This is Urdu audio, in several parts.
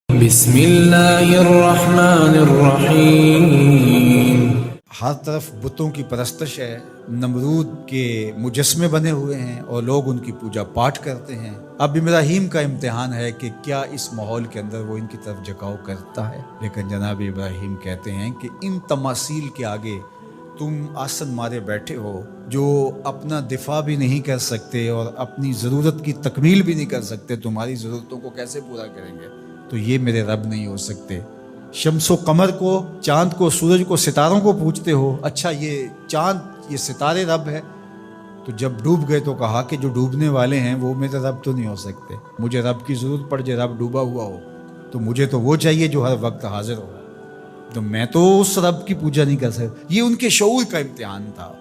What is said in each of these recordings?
بسم اللہ الرحمن الرحیم۔ ہر طرف بتوں کی پرستش ہے، نمرود کے مجسمے بنے ہوئے ہیں اور لوگ ان کی پوجا پاٹ کرتے ہیں۔ اب ابراہیم کا امتحان ہے کہ کیا اس ماحول کے اندر وہ ان کی طرف جھکاؤ کرتا ہے، لیکن جناب ابراہیم کہتے ہیں کہ ان تماثیل کے آگے تم آسن مارے بیٹھے ہو، جو اپنا دفاع بھی نہیں کر سکتے اور اپنی ضرورت کی تکمیل بھی نہیں کر سکتے، تمہاری ضرورتوں کو کیسے پورا کریں گے؟ تو یہ میرے رب نہیں ہو سکتے۔ شمس و قمر کو، چاند کو، سورج کو، ستاروں کو پوجتے ہو، اچھا یہ چاند، یہ ستارے رب ہے؟ تو جب ڈوب گئے تو کہا کہ جو ڈوبنے والے ہیں وہ میرے رب تو نہیں ہو سکتے، مجھے رب کی ضرورت پڑ جائے، رب ڈوبا ہوا ہو تو مجھے تو وہ چاہیے جو ہر وقت حاضر ہو، تو میں تو اس رب کی پوجا نہیں کر سکتا۔ یہ ان کے شعور کا امتحان تھا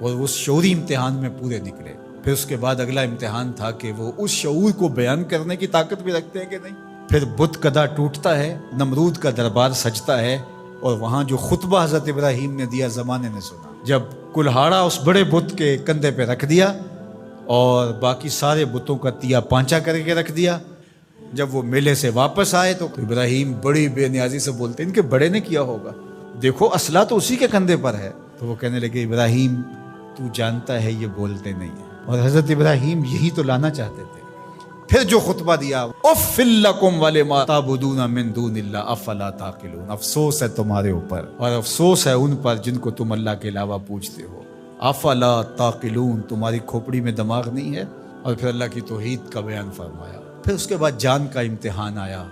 اور اس شعوری امتحان میں پورے نکلے۔ پھر اس کے بعد اگلا امتحان تھا کہ وہ اس شعور کو بیان کرنے کی طاقت بھی رکھتے ہیں کہ نہیں۔ پھر بت کدا ٹوٹتا ہے، نمرود کا دربار سجتا ہے، اور وہاں جو خطبہ حضرت ابراہیم نے دیا زمانے نے سنا، جب کلہاڑا اس بڑے بت کے کندھے پہ رکھ دیا اور باقی سارے بتوں کا تیا پانچا کر کے رکھ دیا، جب وہ میلے سے واپس آئے تو ابراہیم بڑی بے نیازی سے بولتے ان کے بڑے نے کیا ہوگا، دیکھو اسلحہ تو اسی کے کندھے پر ہے۔ تو وہ کہنے لگے ابراہیم تو جانتا ہے یہ بولتے نہیں ہیں، اور حضرت ابراہیم یہی تو لانا چاہتے تھے۔ پھر جو خطبہ دیا، اف لکم ولما تعبدون من دون اللہ افلا تعقلون، افسوس ہے تمہارے اوپر اور افسوس ہے ان پر جن کو تم اللہ کے علاوہ پوجتے ہو، افلا تعقلون، تمہاری کھوپڑی میں دماغ نہیں ہے۔ اور پھر اللہ کی توحید کا بیان فرمایا۔ پھر اس کے بعد جان کا امتحان آیا،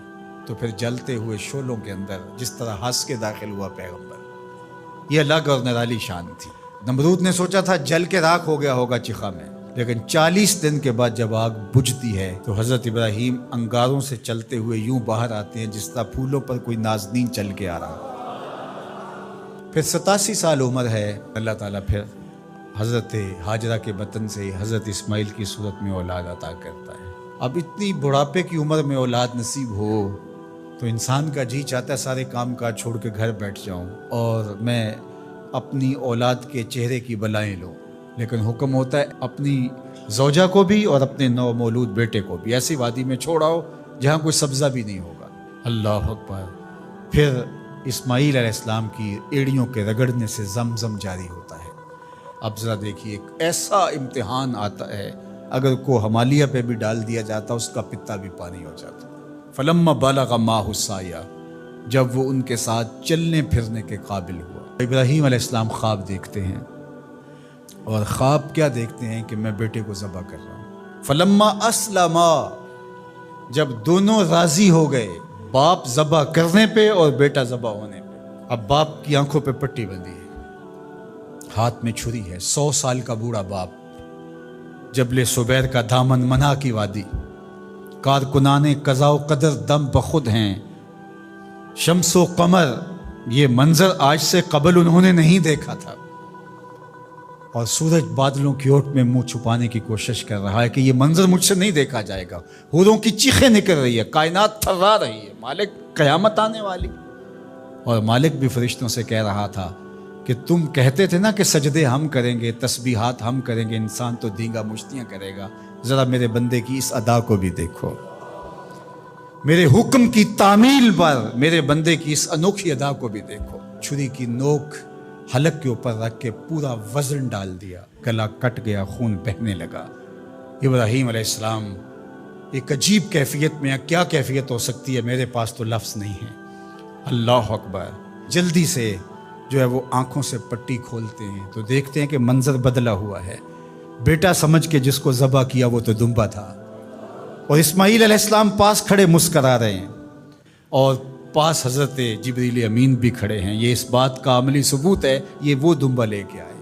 تو پھر جلتے ہوئے شعلوں کے اندر جس طرح ہنس کے داخل ہوا پیغمبر، یہ الگ اور نرالی شان تھی۔ نمرود نے سوچا تھا جل کے راکھ ہو گیا ہوگا چخا میں، لیکن 40 دن کے بعد جب آگ بجھتی ہے تو حضرت ابراہیم انگاروں سے چلتے ہوئے یوں باہر آتے ہیں جس طرح پھولوں پر کوئی نازنین چل کے آ رہا۔ پھر 87 سال عمر ہے، اللہ تعالیٰ پھر حضرت ہاجرہ کے بطن سے حضرت اسماعیل کی صورت میں اولاد عطا کرتا ہے۔ اب اتنی بڑھاپے کی عمر میں اولاد نصیب ہو تو انسان کا جی چاہتا ہے سارے کام کاج چھوڑ کے گھر بیٹھ جاؤں اور میں اپنی اولاد کے چہرے کی بلائیں لوں، لیکن حکم ہوتا ہے اپنی زوجہ کو بھی اور اپنے نو مولود بیٹے کو بھی ایسی وادی میں چھوڑاؤ جہاں کوئی سبزہ بھی نہیں ہوگا۔ اللہ اکبر۔ پھر اسماعیل علیہ السلام کی ایڑیوں کے رگڑنے سے زمزم جاری ہوتا ہے۔ اب ذرا دیکھیے، ایک ایسا امتحان آتا ہے، اگر کو ہمالیہ پہ بھی ڈال دیا جاتا اس کا پتا بھی پانی ہو جاتا۔ فلما بلغ معہ السعی، جب وہ ان کے ساتھ چلنے پھرنے کے قابل ہوا، ابراہیم علیہ السلام خواب دیکھتے ہیں، اور خواب کیا دیکھتے ہیں کہ میں بیٹے کو ذبح کر رہا ہوں۔ فلما اسلما، جب دونوں راضی ہو گئے، باپ ذبح کرنے پہ اور بیٹا ذبح ہونے پہ، اب باپ کی آنکھوں پہ پٹی بندھی ہے، ہاتھ میں چھری ہے، 100 سال کا بوڑھا باپ، جبل صبیر کا دامن منا کی وادی، کارکنان قضاء و قدر دم بخود ہیں، شمس و قمر، یہ منظر آج سے قبل انہوں نے نہیں دیکھا تھا، اور سورج بادلوں کی اوٹ میں منہ چھپانے کی کوشش کر رہا ہے کہ یہ منظر مجھ سے نہیں دیکھا جائے گا، حوروں کی چیخیں نکل رہی ہے، کائنات تھرا رہی ہے، مالک قیامت آنے والی۔ اور مالک بھی فرشتوں سے کہہ رہا تھا کہ تم کہتے تھے نا کہ سجدے ہم کریں گے، تسبیحات ہم کریں گے، انسان تو دینگا مشتیاں کرے گا، ذرا میرے بندے کی اس ادا کو بھی دیکھو، میرے حکم کی تعمیل پر میرے بندے کی اس انوکھی ادا کو بھی دیکھو۔ چھری کی نوک حلق کے اوپر رکھ کے پورا وزن ڈال دیا، گلا کٹ گیا، خون بہنے لگا۔ ابراہیم علیہ السلام ایک عجیب کیفیت میں، کیا کیفیت ہو سکتی ہے، میرے پاس تو لفظ نہیں ہے۔ اللہ اکبر۔ جلدی سے جو ہے وہ آنکھوں سے پٹی کھولتے ہیں تو دیکھتے ہیں کہ منظر بدلا ہوا ہے، بیٹا سمجھ کے جس کو ذبح کیا وہ تو دمبا تھا، اور اسماعیل علیہ السلام پاس کھڑے مسکرا رہے ہیں، اور پاس حضرت جبریل امین بھی کھڑے ہیں۔ یہ اس بات کا عملی ثبوت ہے یہ وہ دمبا لے کے آئے۔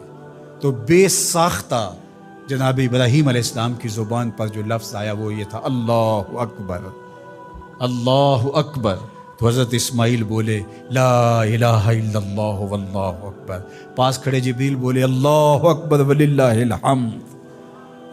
تو بے ساختہ جناب ابراہیم علیہ السلام کی زبان پر جو لفظ آیا وہ یہ تھا، اللہ اکبر، اللہ اکبر۔ تو حضرت اسماعیل بولے لا الہ الا اللہ واللہ اکبر، پاس کھڑے جبریل بولے اللہ اکبر وللہ الحمد۔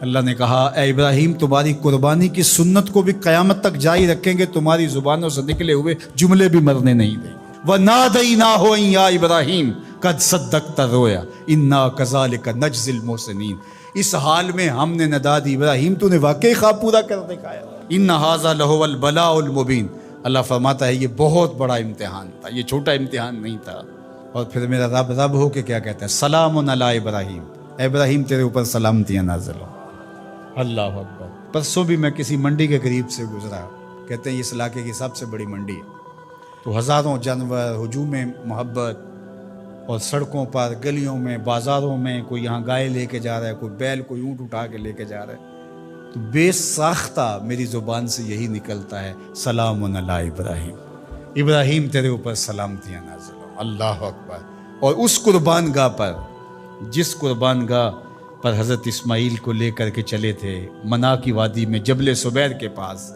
اللہ نے کہا اے ابراہیم تمہاری قربانی کی سنت کو بھی قیامت تک جاری رکھیں گے، تمہاری زبانوں سے نکلے ہوئے جملے بھی مرنے نہیں دیں گے۔ وَنَادَيْنَاهُ أَن يَا إِبْرَاهِيمُ قَدْ صَدَّقْتَ الرُّؤْيَا إِنَّا كَذَلِكَ نَجْزِي الْمُحْسِنِينَ، اس حال میں ہم نے ندا دی ابراہیم تو نے واقعی خواب پورا کر دکھایا۔ إِنَّ هَذَا لَهُوَ الْبَلَاءُ الْمُبِينُ، اللہ فرماتا ہے یہ بہت بڑا امتحان تھا، یہ چھوٹا امتحان نہیں تھا۔ اور پھر میرا رب ہو کے کیا کہتا ہے، سلام علی ابراہیم، اے ابراہیم تیرے اوپر سلامتیاں نازل ہوں۔ اللہ اکبر۔ پرسوں بھی میں کسی منڈی کے قریب سے گزرا، کہتے ہیں اس علاقے کی سب سے بڑی منڈی ہے، تو ہزاروں جانور، ہجوم محبت، اور سڑکوں پر، گلیوں میں، بازاروں میں کوئی یہاں گائے لے کے جا رہا ہے، کوئی بیل، کوئی اونٹ اٹھا کے لے کے جا رہا ہے، تو بے ساختہ میری زبان سے یہی نکلتا ہے، سلام علی ابراہیم، ابراہیم تیرے اوپر سلامتیاں نازل ہوں۔ اللہ اکبر۔ اور اس قربان گاہ پر، جس قربان گاہ پر حضرت اسماعیل کو لے کر کے چلے تھے، منا کی وادی میں جبل سبیر کے پاس،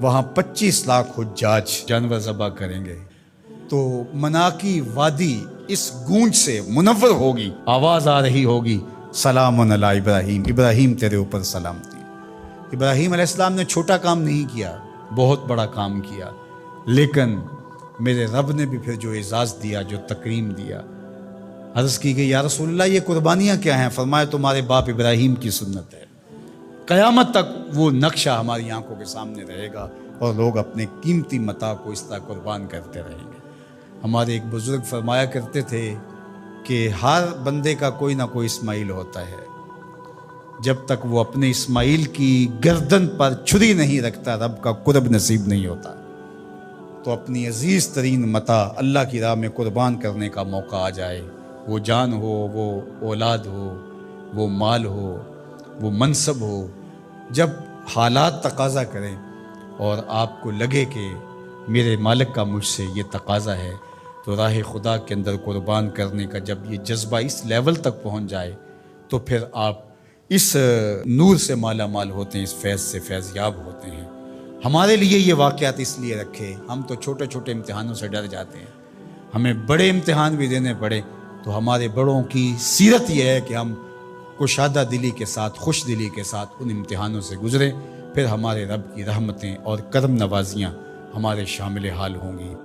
وہاں 25 لاکھ حجاج جانور ذبح کریں گے، تو منا کی وادی اس گونج سے منور ہوگی، آواز آ رہی ہوگی، سلام علی ابراہیم، ابراہیم تیرے اوپر سلامتی۔ ابراہیم علیہ السلام نے چھوٹا کام نہیں کیا، بہت بڑا کام کیا، لیکن میرے رب نے بھی پھر جو اعزاز دیا، جو تکریم دیا، عرض کی گئی یا رسول اللہ یہ قربانیاں کیا ہیں؟ فرمایا تمہارے باپ ابراہیم کی سنت ہے، قیامت تک وہ نقشہ ہماری آنکھوں کے سامنے رہے گا، اور لوگ اپنے قیمتی متاع کو اس طرح قربان کرتے رہیں گے۔ ہمارے ایک بزرگ فرمایا کرتے تھے کہ ہر بندے کا کوئی نہ کوئی اسماعیل ہوتا ہے، جب تک وہ اپنے اسماعیل کی گردن پر چھری نہیں رکھتا رب کا قرب نصیب نہیں ہوتا۔ تو اپنی عزیز ترین متاع اللہ کی راہ میں قربان کرنے کا موقع آ جائے، وہ جان ہو، وہ اولاد ہو، وہ مال ہو، وہ منصب ہو، جب حالات تقاضا کریں اور آپ کو لگے کہ میرے مالک کا مجھ سے یہ تقاضا ہے، تو راہ خدا کے اندر قربان کرنے کا جب یہ جذبہ اس لیول تک پہنچ جائے، تو پھر آپ اس نور سے مالا مال ہوتے ہیں، اس فیض سے فیض یاب ہوتے ہیں۔ ہمارے لیے یہ واقعات اس لیے رکھے، ہم تو چھوٹے چھوٹے امتحانوں سے ڈر جاتے ہیں، ہمیں بڑے امتحان بھی دینے پڑے تو ہمارے بڑوں کی سیرت یہ ہے کہ ہم کشادہ دلی کے ساتھ، خوش دلی کے ساتھ ان امتحانوں سے گزریں، پھر ہمارے رب کی رحمتیں اور کرم نوازیاں ہمارے شامل حال ہوں گی۔